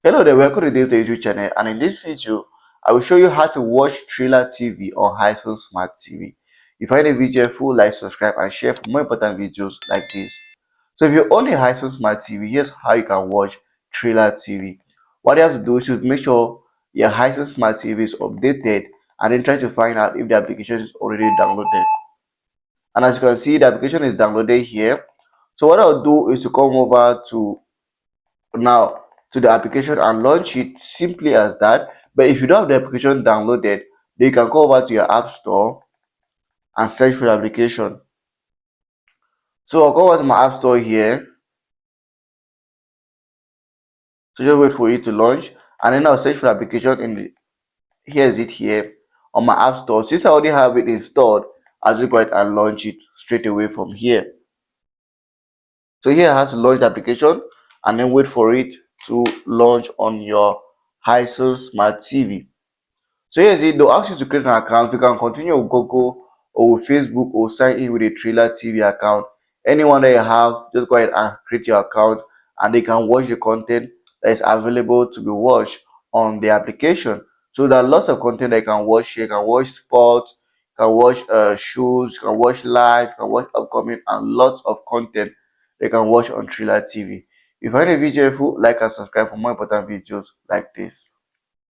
Hello there, welcome to DaveTech YouTube channel, and in this video, I will show you how to watch Triller TV on Hisense Smart TV. If you find the video helpful, like, subscribe, and share for more important videos like this. So if you own a Hisense Smart TV, here's how you can watch Triller TV. What you have to do is to make sure your Hisense Smart TV is updated, and then try to find out if the application is already downloaded. And as you can see, the application is downloaded here. So what I'll do is to come over to the application and launch it simply as that. But if you don't have the application downloaded, then you can go over to your app store and search for the application. So I'll go over to my app store here. So just wait for it to launch, and then I'll search for the application here's it here on my app store. Since I already have it installed, I'll just go ahead and launch it straight away from here. So here I have to launch the application and then wait for it to launch on your Hisense Smart TV. So here's it. They'll ask you to create an account. You can continue with Google or with Facebook or sign in with a Triller TV account. Anyone that you have, just go ahead and create your account, and they can watch the content that is available to be watched on the application. So there are lots of content that you can watch here. You can watch sports, you can watch shows, you can watch live, you can watch upcoming, and lots of content they can watch on Triller TV. If you find the video helpful, like and subscribe for more important videos like this.